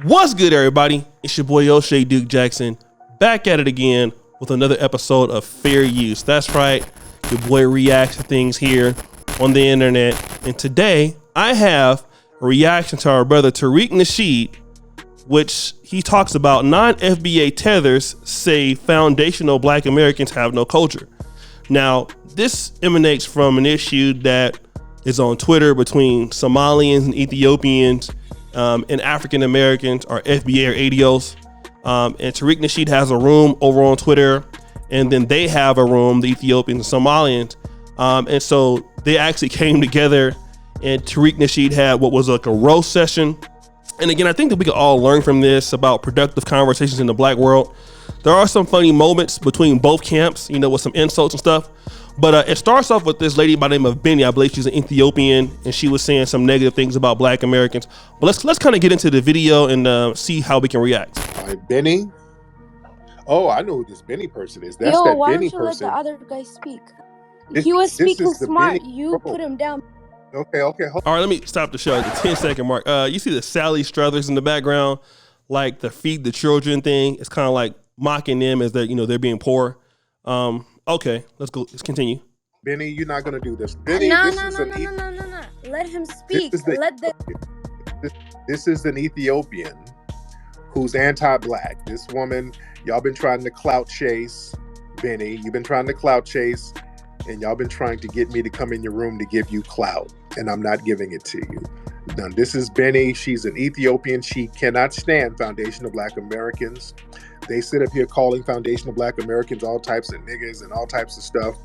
What's good, everybody? It's your boy O'Shea Duke Jackson, back at it again with another episode of Fair Use. That's right, your boy reacts to things here on the internet. And today, I have a reaction to our brother Tariq Nasheed, which he talks about non-FBA tethers say foundational Black Americans have no culture. Now, this emanates from an issue that is on Twitter between Somalians and Ethiopians and African Americans, or FBA or ADOs. And Tariq Nasheed has a room over on Twitter, and then they have a room, the Ethiopians and Somalians. And so they actually came together, and Tariq Nasheed had what was like a roast session. And again, I think that we could all learn from this about productive conversations in the Black world. There are some funny moments between both camps, you know, with some insults and stuff. But it starts off with this lady by the name of Benny. I believe she's an Ethiopian, and she was saying some negative things about Black Americans. But let's kind of get into the video and see how we can react. All right, Benny. Oh, I know who this Benny person is. That's that why Benny don't you person. let the other guy speak? He was speaking smart. You put him down. Okay. All right, let me stop the show at the 10-second mark. You see the Sally Struthers in the background, like the feed the children thing. It's kind of like mocking them as they're being poor. Okay, let's go. Let's continue. Benny, you're not gonna do this. Benny, No. Let him speak. This is an Ethiopian who's anti-Black. This woman, y'all been trying to clout chase. Benny, you've been trying to clout chase, and y'all been trying to get me to come in your room to give you clout, and I'm not giving it to you. Now, this is Benny. She's an Ethiopian. She cannot stand foundational Black Americans. They sit up here calling foundational Black Americans all types of niggas and all types of stuff.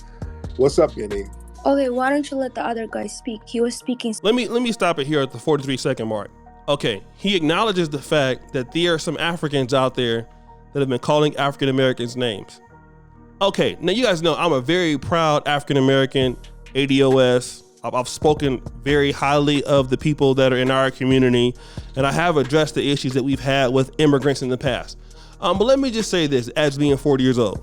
What's up, Benny? Okay, why don't you let the other guy speak? He was speaking. Let me stop it here at the 43-second mark. Okay, he acknowledges the fact that there are some Africans out there that have been calling African Americans names. Okay, now you guys know I'm a very proud African American, ADOS. I've spoken very highly of the people that are in our community, and I have addressed the issues that we've had with immigrants in the past. But let me just say this, as being 40 years old.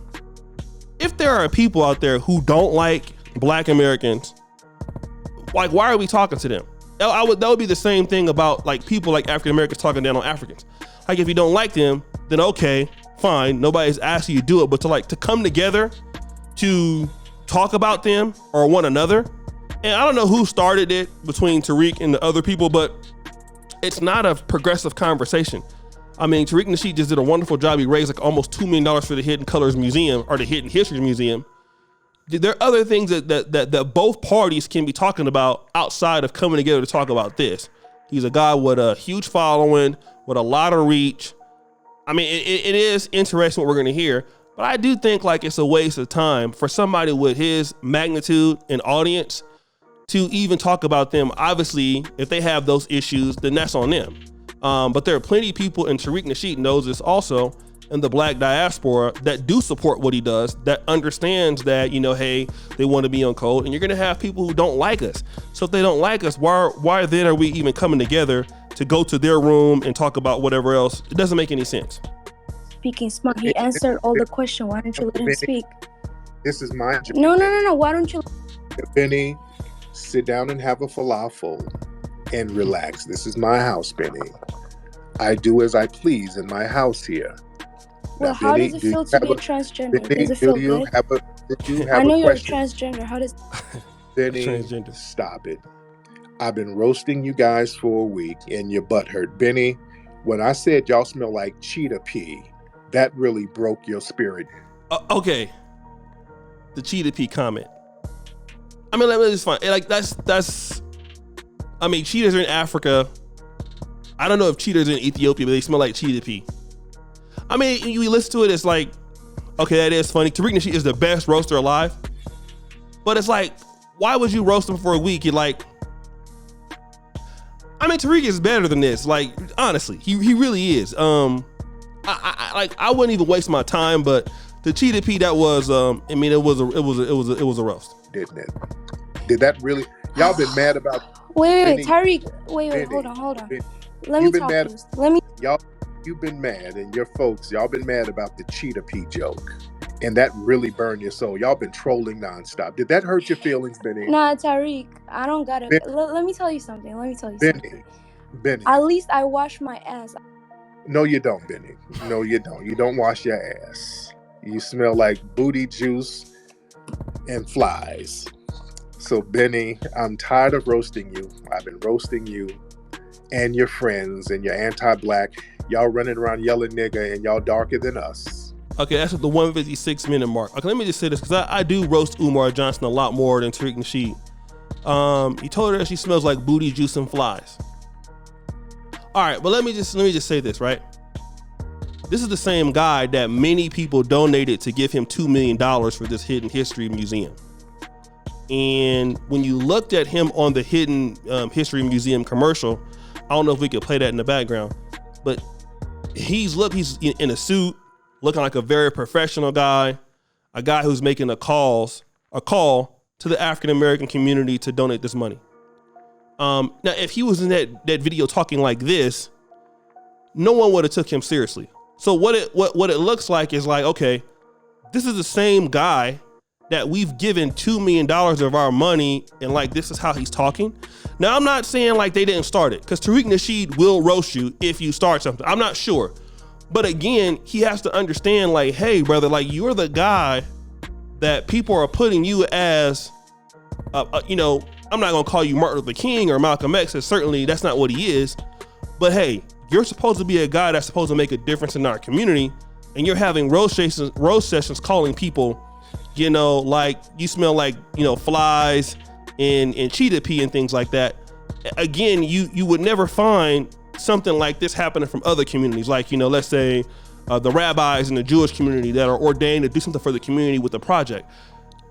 If there are people out there who don't like Black Americans, like, why are we talking to them? That would be the same thing about like people like African Americans talking down on Africans. Like, if you don't like them, then okay, fine. Nobody's asking you to do it, but to come together to talk about them or one another. And I don't know who started it between Tariq and the other people, but it's not a progressive conversation. I mean, Tariq Nasheed just did a wonderful job. He raised like almost $2 million for the Hidden Colors Museum, or the Hidden Histories Museum. There are other things that both parties can be talking about outside of coming together to talk about this. He's a guy with a huge following, with a lot of reach. I mean, it is interesting what we're going to hear, but I do think like it's a waste of time for somebody with his magnitude and audience to even talk about them. Obviously, if they have those issues, then that's on them. But there are plenty of people, and Tariq Nasheed knows this also, in the Black diaspora that do support what he does, that understands that, hey, they want to be on code, and you're going to have people who don't like us. So if they don't like us, why then are we even coming together to go to their room and talk about whatever else? It doesn't make any sense. Speaking smart. He answered all the question. Why don't you let him speak? This is my job. No. Why don't you? Benny, sit down and have a falafel and relax. This is my house, Benny. I do as I please in my house here. Well, how does it feel to be transgender? Benny, Does it feel good? I know you're a transgender. How does... Benny, transgender. Stop it. I've been roasting you guys for a week and your butt hurt. Benny, when I said y'all smell like cheetah pee, that really broke your spirit. Okay. The cheetah pee comment. I mean, it's fine. Like, that's. I mean, cheetahs are in Africa. I don't know if cheetahs are in Ethiopia, but they smell like cheetah pee. I mean, you listen to it, it's like, okay, that is funny. Tariq Nasheed is the best roaster alive. But it's like, why would you roast him for a week? You're like, I mean, Tariq is better than this. Like, honestly, he really is. I wouldn't even waste my time, but the cheetah pee, that was, I mean, it was a roast. Didn't it? Did that really? Y'all been mad about? Wait, Tariq. Wait, hold on. Benny, Let me talk first. You've been mad, and your folks, y'all been mad about the cheetah pee joke, and that really burned your soul. Y'all been trolling nonstop. Did that hurt your feelings, Benny? Nah, Tariq, I don't got it. Let me tell you something. Benny. At least I wash my ass. No, you don't, Benny. No, you don't. You don't wash your ass. You smell like booty juice and flies. So, Benny, I'm tired of roasting you. I've been roasting you and your friends and your anti-black. Y'all running around yelling nigga and y'all darker than us. Okay, that's at the 156-minute mark. Okay, let me just say this, because I do roast Umar Johnson a lot more than Tariq Nasheed. He told her that she smells like booty juice and flies. All right, but let me just say this, right? This is the same guy that many people donated to give him $2 million for this Hidden History Museum. And when you looked at him on the Hidden History Museum commercial, I don't know if we could play that in the background, but he's in a suit, looking like a very professional guy, a guy who's making a call to the African American community to donate this money. Now, if he was in that video talking like this, no one would have took him seriously. So what it looks like is like, okay, this is the same guy that we've given $2 million of our money, and like this is how he's talking. Now, I'm not saying like they didn't start it, because Tariq Nasheed will roast you if you start something. I'm not sure. But again, he has to understand, like, hey, brother, like, you're the guy that people are putting you as, I'm not going to call you Martin Luther King or Malcolm X, because certainly that's not what he is. But hey, you're supposed to be a guy that's supposed to make a difference in our community, and you're having roast sessions calling people, like you smell like, flies and cheetah pee and things like that. Again, you would never find something like this happening from other communities, like, let's say the rabbis in the Jewish community that are ordained to do something for the community with the project.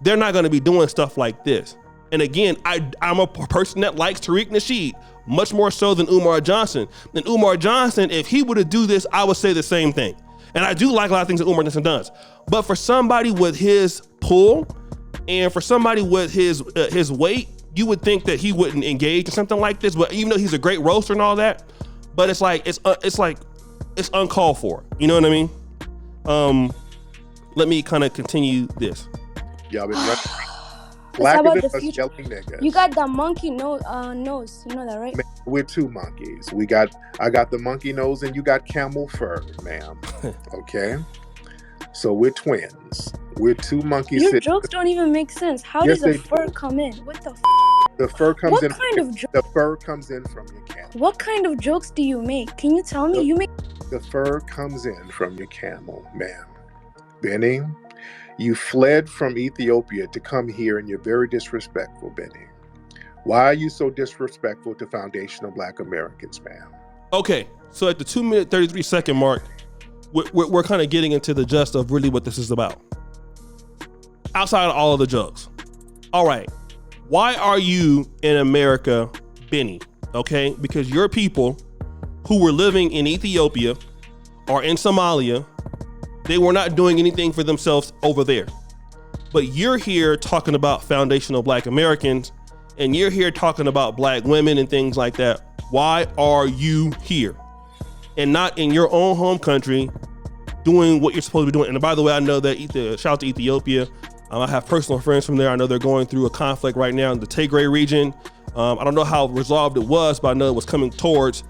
They're not going to be doing stuff like this. And again, I'm a person that likes Tariq Nasheed much more so than Umar Johnson. And Umar Johnson, if he were to do this, I would say the same thing. And I do like a lot of things that Umar Johnson does. But for somebody with his pull and for somebody with his weight, you would think that he wouldn't engage in something like this. But even though he's a great roaster and all that, but it's uncalled for. You know what I mean? Let me kind of continue this. Y'all been blacker than us yelling niggas. You got the monkey nose. You know that, right? Man, we're two monkeys. I got the monkey nose and you got camel fur, ma'am. Okay? So we're twins. We're two monkeys. Your jokes don't even make sense. How does the fur come in? What the The fur comes what in. Kind of the fur comes in from your camel. What kind of jokes do you make? Can you tell me? The fur comes in from your camel, ma'am. Benny, you fled from Ethiopia to come here, and you're very disrespectful, Benny. Why are you so disrespectful to foundational Black Americans, ma'am? Okay, so at the 2-minute 33-second mark, we're kind of getting into the gist of really what this is about. Outside of all of the jokes. All right. Why are you in America, Benny? Okay, because your people who were living in Ethiopia or in Somalia, they were not doing anything for themselves over there. But you're here talking about foundational Black Americans, and you're here talking about Black women and things like that. Why are you here and not in your own home country doing what you're supposed to be doing? And by the way, I know that shout out to Ethiopia. I have personal friends from there. I know they're going through a conflict right now in the Tigray region. I don't know how resolved it was, but I know it was coming towards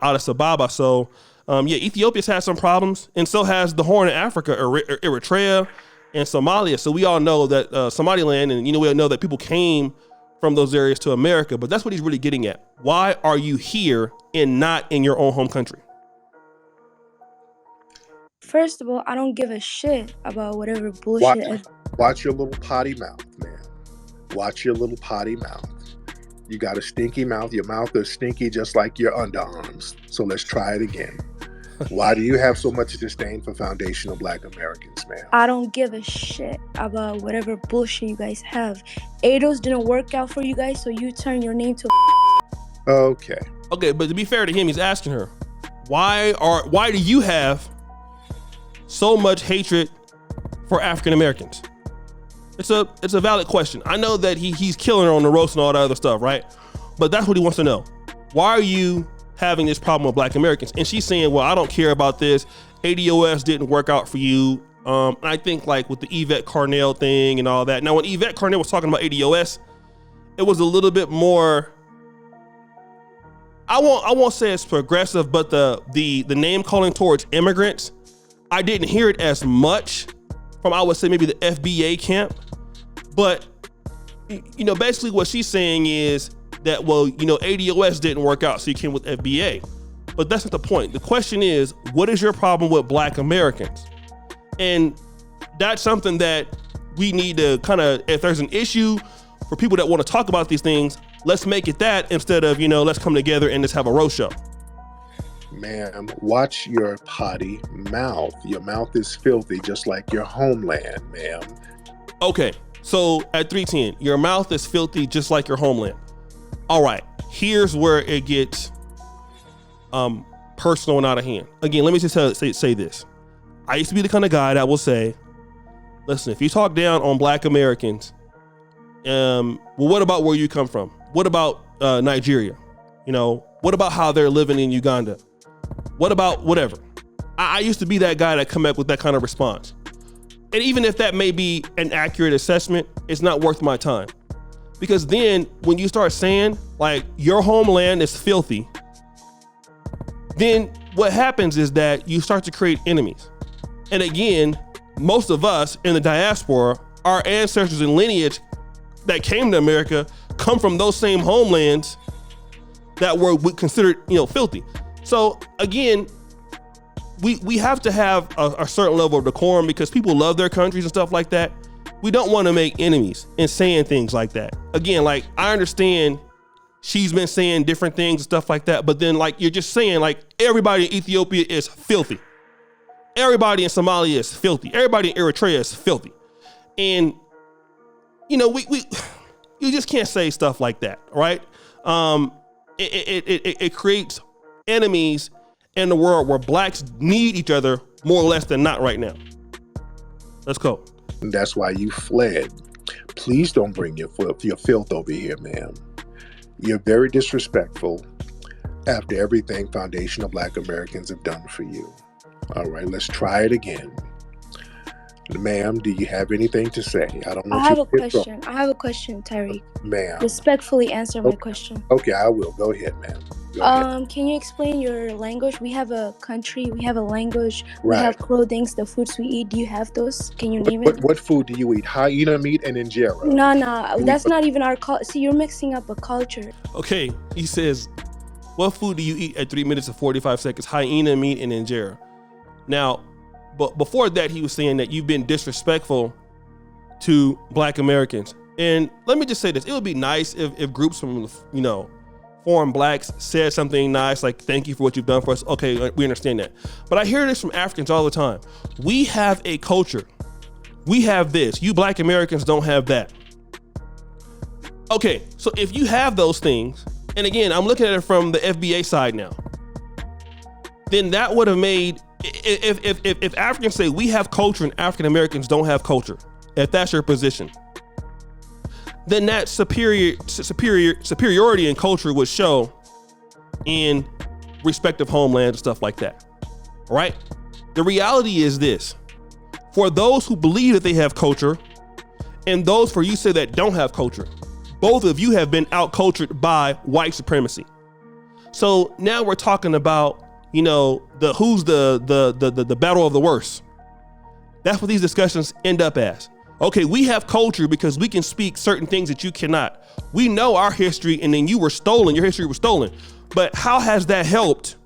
Addis Ababa. So Ethiopia's had some problems, and so has the Horn of Africa, Eritrea, and Somalia. So we all know that Somaliland, and we all know that people came from those areas to America, but that's what he's really getting at. Why are you here and not in your own home country? First of all, I don't give a shit about whatever bullshit. Watch your little potty mouth, man. Watch your little potty mouth. You got a stinky mouth. Your mouth is stinky just like your underarms. So let's try it again. Why do you have so much disdain for foundational Black Americans, man? I don't give a shit about whatever bullshit you guys have. ADOS didn't work out for you guys, so you turn your name to Okay. Okay, but to be fair to him, he's asking her, why do you have so much hatred for African Americans? It's a valid question. I know that he's killing her on the roast and all that other stuff, right? But that's what he wants to know. Why are you having this problem with Black Americans? And she's saying, well, I don't care about this. ADOS didn't work out for you. I think like with the Yvette Carnell thing and all that. Now, when Yvette Carnell was talking about ADOS, it was a little bit more, I won't say it's progressive, but the name calling towards immigrants, I didn't hear it as much from, I would say, maybe the FBA camp. But basically what she's saying is that, well, ADOS didn't work out, so you came with FBA. But that's not the point. The question is, what is your problem with Black Americans? And that's something that we need to kind of, if there's an issue for people that want to talk about these things, let's make it that instead of, let's come together and just have a roast show. Ma'am, watch your potty mouth. Your mouth is filthy, just like your homeland, ma'am. Okay, so at 310, your mouth is filthy, just like your homeland. All right, here's where it gets personal and out of hand. Again, let me just say this. I used to be the kind of guy that will say, listen, if you talk down on Black Americans, well, what about where you come from? What about Nigeria? What about how they're living in Uganda? What about whatever? I used to be that guy that come up with that kind of response. And even if that may be an accurate assessment, it's not worth my time. Because then when you start saying like your homeland is filthy, then what happens is that you start to create enemies. And again, most of us in the diaspora, our ancestors and lineage that came to America come from those same homelands that were considered, filthy. So again, we have to have a certain level of decorum because people love their countries and stuff like that. We don't want to make enemies in saying things like that. Again, like I understand she's been saying different things and stuff like that, but then like you're just saying like everybody in Ethiopia is filthy. Everybody in Somalia is filthy. Everybody in Eritrea is filthy. And we you just can't say stuff like that, right? It creates enemies in the world where Blacks need each other more or less than not right now. Let's go. That's why you fled. Please don't bring your filth over here, ma'am. You're very disrespectful after everything foundational Black Americans have done for you. All right, let's try it again. Ma'am, do you have anything to say? I don't know. I have a question, Tariq. Ma'am. Respectfully answer my question. Okay, I will. Go ahead, ma'am. Go ahead. Can you explain your language? We have a country, we have a language, Right. we have clothing, the foods we eat. Do you have those? Can you name it? What food do you eat? Hyena meat and injera. No, that's not even our culture. See, you're mixing up a culture. Okay, he says, what food do you eat at 3 minutes and 45 seconds? Hyena meat and injera. Now, but before that, he was saying that you've been disrespectful to Black Americans. And let me just say this. It would be nice if groups from, foreign Blacks said something nice, like, thank you for what you've done for us. Okay, we understand that. But I hear this from Africans all the time. We have a culture. We have this. You Black Americans don't have that. Okay, so if you have those things, and again, I'm looking at it from the FBA side now, then that would have made, if Africans say we have culture and African Americans don't have culture, if that's your position, then that superiority in culture would show in respective homelands and stuff like that, right? The reality is this: for those who believe that they have culture, and those for you say that don't have culture, both of you have been out-cultured by white supremacy. So now we're talking about, who's the battle of the worst. That's what these discussions end up as. Okay, we have culture because we can speak certain things that you cannot. We know our history, and then your history was stolen. But how has that helped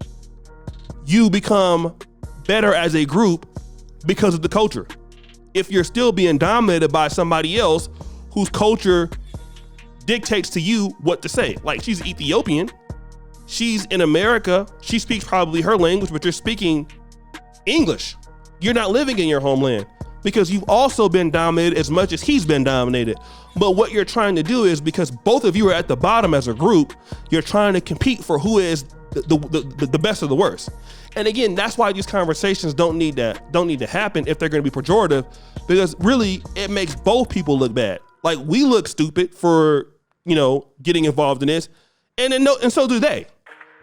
you become better as a group because of the culture? If you're still being dominated by somebody else whose culture dictates to you what to say. Like, she's Ethiopian. She's in America. She speaks probably her language, but you're speaking English. You're not living in your homeland because you've also been dominated as much as he's been dominated. But what you're trying to do is, because both of you are at the bottom as a group, you're trying to compete for who is the best of the worst. And again, that's why these conversations don't need to happen if they're going to be pejorative, because really it makes both people look bad. Like, we look stupid for, getting involved in this, and so do they,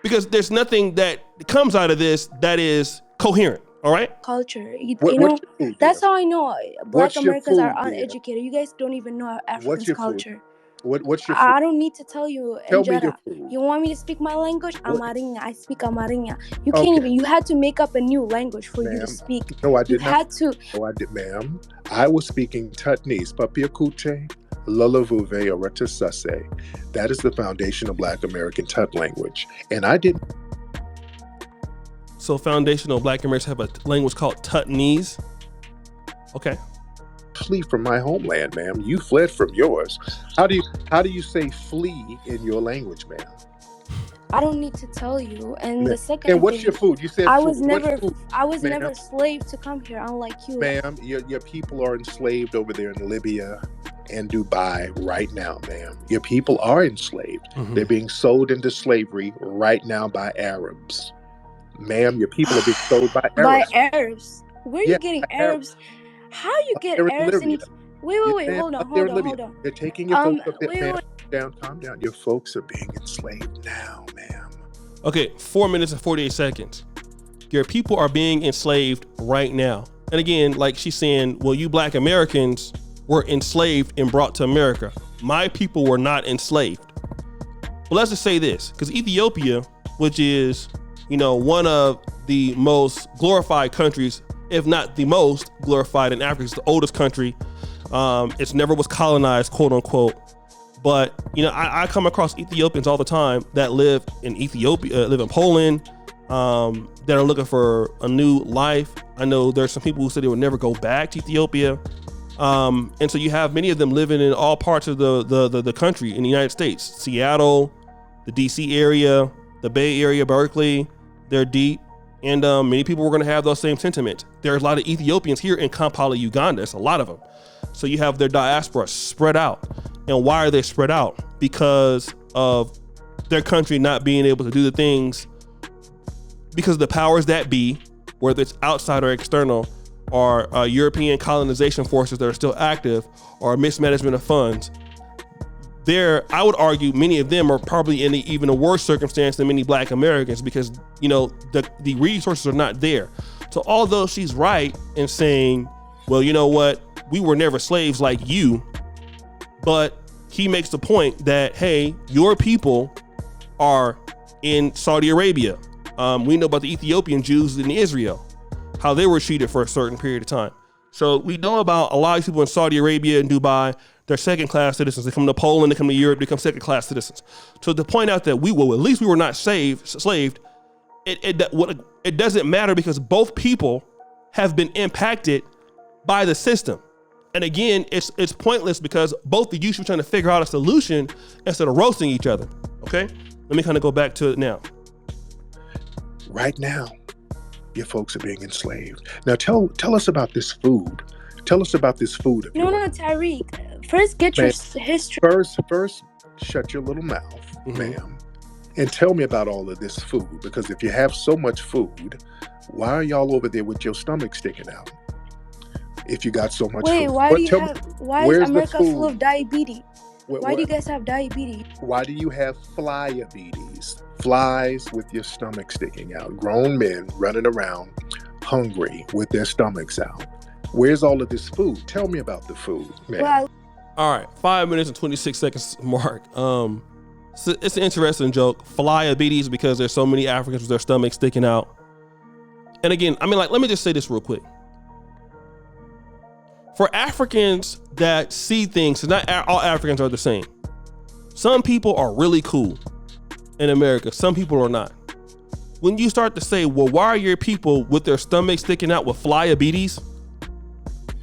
because there's nothing that comes out of this that is coherent. All right. Culture. Food, that's how I know Black What's your Americans are food, dear? uneducated. You guys don't even know What's Africans' your food? culture. What's your food? I don't need to tell you, Tell me your Njara. food. You want me to speak my language? What? Amarinha. I speak Amarinha. You Okay. can't even. You had to make up a new language for you Ma'am. to speak. No, I You did not. had to. No, I did, ma'am. I was speaking Tutnese, Papiakute, Lulavuve, or Retasase. That is the foundational Black American Tut language. And I didn't So foundational Black Americans have a language called Tutnese. Okay. flee from my homeland, ma'am. You fled from yours. How do you say flee in your language, ma'am? I don't need to tell you. And the second And what's thing, your food? You said I food. was never, What's food? I was Ma'am. never slave to come here, unlike you. Ma'am, your people are enslaved over there in Libya and Dubai right now, ma'am. Your people are enslaved. Mhm. They're being sold into slavery right now by Arabs. Ma'am, your people are being sold by Arabs. By Arabs. Where are Yeah, you getting by Arabs. Arabs? How you get They're in Arabs in? Libya. Wait, Yeah, wait, ma'am, hold up on, there hold in on, Libya. hold on. They're taking your folks up there, Wait, ma'am. wait. Calm down. Your folks are being enslaved now, ma'am. Okay, 4 minutes and 48 seconds. Your people are being enslaved right now. And again, like she's saying, well, you Black Americans were enslaved and brought to America. My people were not enslaved. Well, let's just say this, because Ethiopia, which is, one of the most glorified countries, if not the most glorified in Africa, it's the oldest country. It's never was colonized, quote unquote. But, I come across Ethiopians all the time that live in Ethiopia, live in Poland, that are looking for a new life. I know there's some people who said they would never go back to Ethiopia. And so you have many of them living in all parts of the country in the United States, Seattle, the DC area, the Bay Area, Berkeley, they're deep. And many people were going to have those same sentiments. There's a lot of Ethiopians here in Kampala, Uganda. It's a lot of them. So you have their diaspora spread out. And why are they spread out? Because of their country not being able to do the things, because the powers that be, whether it's outside or external, are European colonization forces that are still active, or mismanagement of funds. I would argue many of them are probably in even a worse circumstance than many Black Americans, because the resources are not there. So although she's right in saying, well, you know what, we were never slaves like you, but he makes the point that, hey, your people are in Saudi Arabia. We know about the Ethiopian Jews in Israel, how they were treated for a certain period of time. So we know about a lot of people in Saudi Arabia and Dubai. They're second-class citizens. They come to Poland, they come to Europe, they become second-class citizens. So to point out that at least we were not slaved, it doesn't matter, because both people have been impacted by the system. And again, it's pointless, because both of you should be trying to figure out a solution instead of roasting each other. Okay? Let me kind of go back to it now. Right now, your folks are being enslaved. Now tell us about this food. Tell us about this food. No, Tariq. First, get your history. First, shut your little mouth, ma'am, and tell me about all of this food. Because if you have so much food, why are y'all over there with your stomach sticking out? If you got so much food. Why is America full of diabetes? Why do you guys have diabetes? Why do you have flyabetes? Flies with your stomach sticking out. Grown men running around hungry with their stomachs out. Where's all of this food? Tell me about the food, man. Well, all right, 5 minutes and 26 seconds mark. So it's an interesting joke. Flyabetes, because there's so many Africans with their stomachs sticking out. And again, let me just say this real quick. For Africans that see things, so not all Africans are the same. Some people are really cool in America. Some people are not. When you start to say, well, why are your people with their stomach sticking out with flyabetes?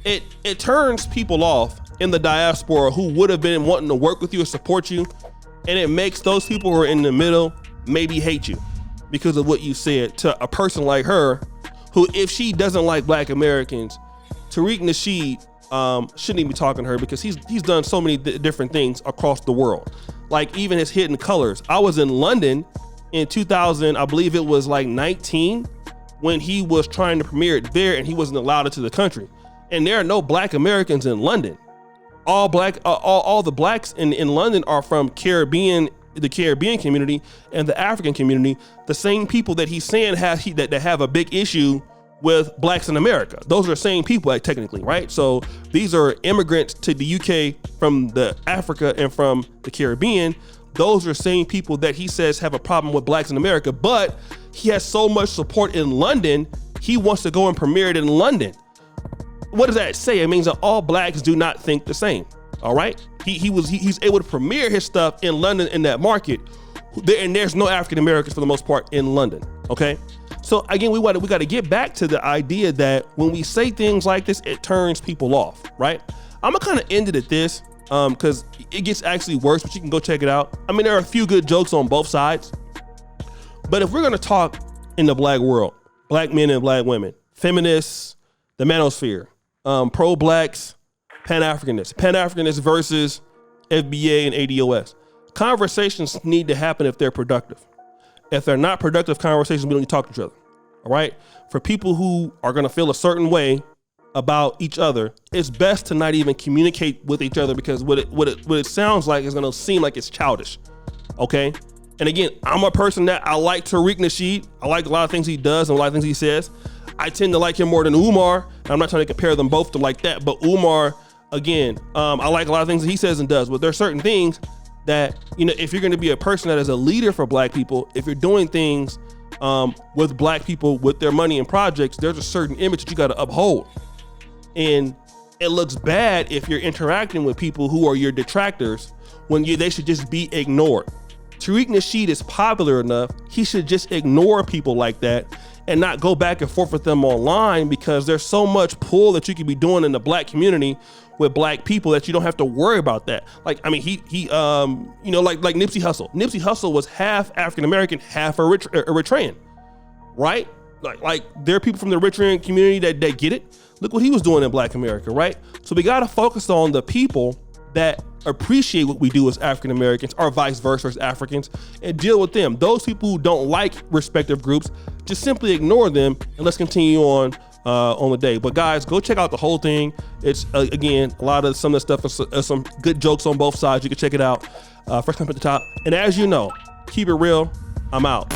It turns people off in the diaspora who would have been wanting to work with you or support you. And it makes those people who are in the middle maybe hate you because of what you said to a person like her, who, if she doesn't like Black Americans, Tariq Nasheed shouldn't even be talking to her, because he's done so many different things across the world. Like even his Hidden Colors. I was in London in 2000, I believe it was like 19, when he was trying to premiere it there, and he wasn't allowed into the country. And there are no Black Americans in London. All the Blacks in London are from the Caribbean community and the African community. The same people that he's saying that have a big issue with blacks in America. Those are the same people, like, technically, right? So these are immigrants to the UK from the Africa and from the Caribbean. Those are the same people that he says have a problem with blacks in America, but he has so much support in London, he wants to go and premiere it in London. What does that say? It means that all blacks do not think the same. All right. He's able to premiere his stuff in London in that market. And there's no African Americans for the most part in London. Okay. So again, we got to get back to the idea that when we say things like this, it turns people off. Right. I'm gonna kind of end it at this because it gets actually worse, but you can go check it out. I mean, there are a few good jokes on both sides. But if we're going to talk in the black world, black men and black women, feminists, the manosphere, pro-blacks, Pan-Africanists versus FBA and ADOS. Conversations need to happen if they're productive. If they're not productive conversations, we don't need to talk to each other. All right? For people who are going to feel a certain way about each other, it's best to not even communicate with each other because what it sounds like is going to seem like it's childish. Okay? And again, I'm a person that I like Tariq Nasheed. I like a lot of things he does and a lot of things he says. I tend to like him more than Umar. I'm not trying to compare them both to like that, but Umar, again, I like a lot of things that he says and does, but there are certain things that, you know, if you're going to be a person that is a leader for black people, if you're doing things with black people with their money and projects, there's a certain image that you got to uphold. And it looks bad if you're interacting with people who are your detractors when they should just be ignored. Tariq Nasheed is popular enough, he should just ignore people like that and not go back and forth with them online because there's so much pull that you could be doing in the black community with black people that you don't have to worry about that. Like, I mean, he you know, like Nipsey Hussle. Nipsey Hussle was half African-American, half Eritrean, right? Like there are people from the Eritrean community that get it. Look what he was doing in black America, right? So we got to focus on the people that appreciate what we do as African Americans or vice versa as Africans and deal with them. Those people who don't like respective groups, just simply ignore them and let's continue on the day. But guys, go check out the whole thing. It's again, a lot of some of the stuff is some good jokes on both sides. You can check it out. First time at the top. And as you know, keep it real. I'm out.